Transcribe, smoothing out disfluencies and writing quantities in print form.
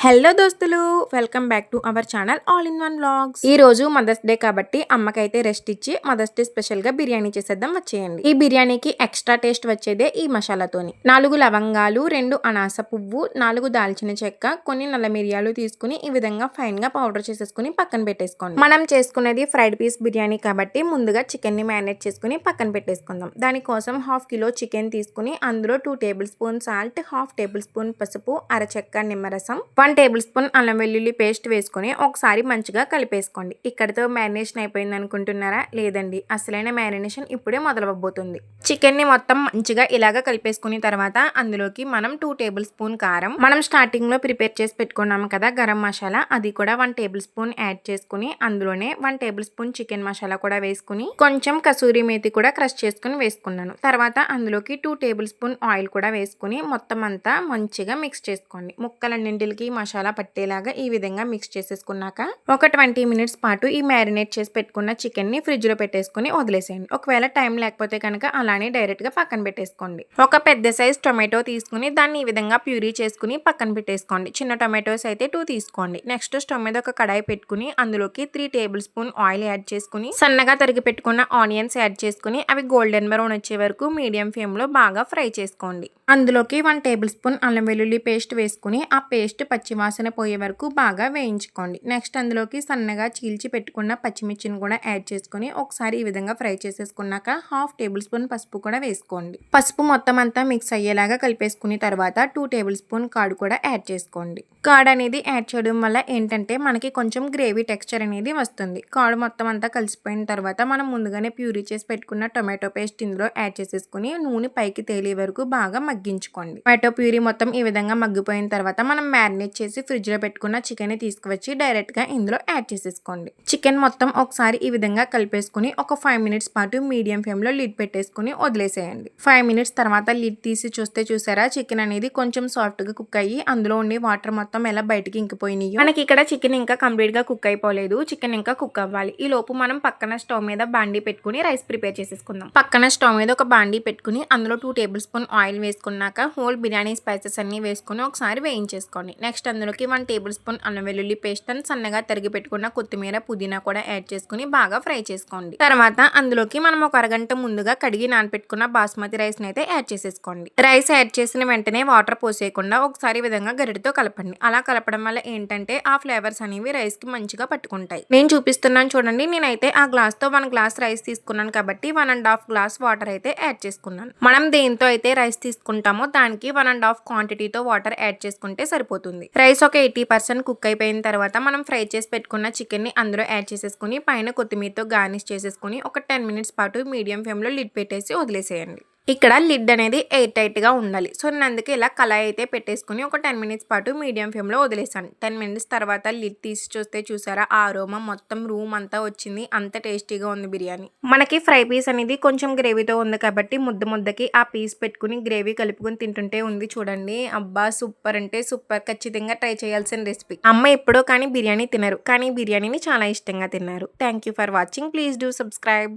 Hello దోస్తులు, welcome back to our channel all in one vlogs. ఈ రోజు mothers day కాబట్టి అమ్మకైతే రెస్ట్ ఇచ్చి మదర్స్ డే స్పెషల్ గా బిర్యానీ చేసేద్దాం వచ్చేయండి. ఈ బిర్యానీకి ఎక్స్ట్రా టేస్ట్ వచ్చేదే ఈ మసాలాతోని. 4 లవంగాలు, 2 అనాస పువ్వు, 4 దాల్చిన చెక్క, కొన్ని నల్ల మిరియాలు తీసుకుని ఈ విధంగా ఫైన్ గా పౌడర్ చేసేసుకుని పక్కన పెట్టేసుకోండి. మనం చేసుకునేది ఫ్రైడ్ పీస్ బిర్యానీ కాబట్టి ముందుగా చికెన్ ని మ్యారినేట్ చేసుకుని పక్కన పెట్టేసుకుందాం. దానికోసం 1/2 కిలో చికెన్ తీసుకుని అందులో 2 table spoon salt, 1/2 table spoon పసుపు, అరచెక్క నిమ్మరసం, 1 టేబుల్ స్పూన్ అల్లం వెల్లుల్లి పేస్ట్ వేసుకుని ఒకసారి మంచిగా కలిపేసుకోండి. ఇక్కడితో మ్యారినేషన్ అయిపోయింది అనుకుంటున్నారా? లేదండి, అసలైన మ్యారినేషన్ ఇప్పుడే మొదలవబోతుంది. చికెన్ ని మొత్తం మంచిగా ఇలాగా కలిపేసుకుని తర్వాత అందులోకి మనం 2 టేబుల్ స్పూన్ కారం, మనం స్టార్టింగ్ లో ప్రిపేర్ చేసి పెట్టుకున్నాము కదా గరం మసాలా, అది కూడా 1 టేబుల్ స్పూన్ యాడ్ చేసుకుని అందులోనే 1 టేబుల్ స్పూన్ చికెన్ మసాలా కూడా వేసుకుని కొంచెం కసూరి మేతి కూడా క్రష్ చేసుకుని వేసుకున్నాను. తర్వాత అందులోకి 2 టేబుల్ స్పూన్ ఆయిల్ కూడా వేసుకుని మొత్తం అంతా మంచిగా మిక్స్ చేసుకోండి. ముక్కలన్నింటికి మసాలా పట్టేలాగా ఈ విధంగా మిక్స్ చేసేసుకున్నాక ఒక 20 మినిట్స్ పాటు ఈ మ్యారినేట్ చేసి పెట్టుకున్న చికెన్ ని ఫ్రిడ్జ్ లో పెట్టేసుకుని వదిలేసేయండి. ఒకవేళ టైం లేకపోతే కనుక అలానే డైరెక్ట్ గా పక్కన పెట్టేసుకోండి. ఒక పెద్ద సైజ్ టొమాటో తీసుకుని దాన్ని ఈ విధంగా ప్యూరీ చేసుకుని పక్కన పెట్టేసుకోండి. చిన్న టొమాటోస్ అయితే 2 తీసుకోండి. నెక్స్ట్ స్టవ్ మీద ఒక కడాయి పెట్టుకుని అందులోకి 3 టేబుల్ స్పూన్ ఆయిల్ యాడ్ చేసుకుని సన్నగా తరిగి పెట్టుకున్న ఆనియన్స్ యాడ్ చేసుకుని అవి గోల్డెన్ బ్రౌన్ వచ్చే వరకు మీడియం ఫ్లేమ్ లో బాగా ఫ్రై చేసుకోండి. అందులోకి 1 టేబుల్ స్పూన్ అల్లం వెల్లుల్లి పేస్ట్ వేసుకుని ఆ పేస్ట్ పచ్చివాసన పోయే వరకు బాగా వేయించుకోండి. నెక్స్ట్ అందులోకి సన్నగా చీల్చి పెట్టుకున్న పచ్చిమిర్చిని కూడా యాడ్ చేసుకుని ఒకసారి ఈ విధంగా ఫ్రై చేసేసుకున్నాక 1/2 టేబుల్ స్పూన్ పసుపు కూడా వేసుకోండి. పసుపు మొత్తం అంతా మిక్స్ అయ్యేలాగా కలిపేసుకుని తర్వాత 2 టేబుల్ స్పూన్ కర్డ్ కూడా యాడ్ చేసుకోండి. కర్డ్ అనేది యాడ్ చేయడం వల్ల ఏంటంటే మనకి కొంచెం గ్రేవీ టెక్స్చర్ అనేది వస్తుంది. కర్డ్ మొత్తం అంతా కలిసిపోయిన తర్వాత మనం ముందుగానే ప్యూరీ చేసి పెట్టుకున్న టొమాటో పేస్ట్ ఇందులో యాడ్ చేసేసుకుని నూనె పైకి తేలే వరకు బాగా మగ్గించుకోండి. టొమాటో ప్యూరీ మొత్తం ఈ విధంగా మగ్గిపోయిన తర్వాత మనం మ్యారినేట్ చేసి ఫ్రిడ్జ్ లో పెట్టుకున్న చికెన్ ని తీసుకువచ్చి డైరెక్ట్ గా ఇందులో యాడ్ చేసేసుకోండి. చికెన్ మొత్తం ఒకసారి ఈ విధంగా కలిపేసుకుని ఒక 5 మినిట్స్ పాటు మీడియం ఫ్లేమ్ లో లిడ్ పెట్టేసుకుని వదిలేసేయండి. 5 మినిట్స్ తర్వాత లిడ్ తీసి చూస్తే చూసారా చికెన్ అనేది కొంచెం సాఫ్ట్ గా కుక్ అయ్యి అందులో ఉండి వాటర్ మొత్తం ఎలా బయటకి ఇంకిపోయినాయి. మనకి ఇక్కడ చికెన్ ఇంకా కంప్లీట్ గా కుక్ అయిపోలేదు. చికెన్ ఇంకా కుక్ అవ్వాలి. ఈ లోపు మనం పక్కన స్టవ్ మీద బాండీ పెట్టుకుని రైస్ ప్రిపేర్ చేసేసుకుందాం. పక్కన స్టవ్ మీద ఒక బాండీ పెట్టుకుని అందులో 2 టేబుల్ స్పూన్ ఆయిల్ వేసుకున్నాక హోల్ బిర్యానీ స్పైసెస్ అన్ని వేసుకుని ఒకసారి వేయించేసుకోండి. నెక్స్ట్ అందులోకి 1 టేబుల్ స్పూన్ అల్లం వెల్లుల్లి పేస్ట్ అని సన్నగా తరిగి పెట్టుకున్న కొత్తిమీర పుదీనా కూడా యాడ్ చేసుకుని బాగా ఫ్రై చేసుకోండి. తర్వాత అందులోకి మనం ఒక అరగంట ముందుగా కడిగి నానపెట్టుకున్న బాస్మతి రైస్ ని అయితే యాడ్ చేసేసుకోండి. రైస్ యాడ్ చేసిన వెంటనే వాటర్ పోసేయకుండా ఒకసారి విధంగా గరిటతో కలపండి. అలా కలపడం వల్ల ఏంటంటే ఆ ఫ్లేవర్స్ అనేవి రైస్ కి మంచిగా పట్టుకుంటాయి. నేను చూపిస్తున్నాను చూడండి. నేనైతే ఆ గ్లాస్ తో 1 గ్లాస్ రైస్ తీసుకున్నాను కాబట్టి 1.5 గ్లాస్ వాటర్ అయితే యాడ్ చేసుకున్నాను. మనం దేంతో అయితే రైస్ తీసుకుంటామో దానికి 1.5 క్వాంటిటీతో వాటర్ యాడ్ చేసుకుంటే సరిపోతుంది. రైస్ ఒక 80% కుక్ అయిపోయిన తర్వాత మనం ఫ్రై చేసి పెట్టుకున్న చికెన్ ని అందులో యాడ్ చేసేసుకుని పైన కొత్తిమీరతో గార్నిష్ చేసేసుకుని ఒక 10 మినిట్స్ పాటు మీడియం ఫ్లేమ్ లో లిడ్ పెట్టేసి వదిలేసేయండి. ఇక్కడ లిడ్ అనేది ఎయిర్ టైట్ గా ఉండాలి. సో నేను అందుకే ఇలా కళాయి అయితే పెట్టేసుకుని ఒక 10 మినిట్స్ పాటు మీడియం ఫ్లేమ్ లో వదిలేసాను. 10 మినిట్స్ తర్వాత లిడ్ తీసి చూస్తే చూసారా ఆ అరోమా మొత్తం రూమ్ అంతా వచ్చింది. అంత టేస్టీగా ఉంది బిర్యానీ. మనకి ఫ్రై పీస్ అనేది కొంచెం గ్రేవీతో ఉంది కాబట్టి ముద్దకి ఆ పీస్ పెట్టుకుని గ్రేవీ కలుపుకుని తింటుంటే ఉంది చూడండి. అబ్బా సూపర్ అంటే సూపర్. ఖచ్చితంగా ట్రై చేయాల్సిన రెసిపీ. అమ్మ ఎప్పుడో కానీ బిర్యానీ తినరు, కానీ బిర్యానీని చాలా ఇష్టంగా తిన్నారు. Thank you for watching. Please do subscribe.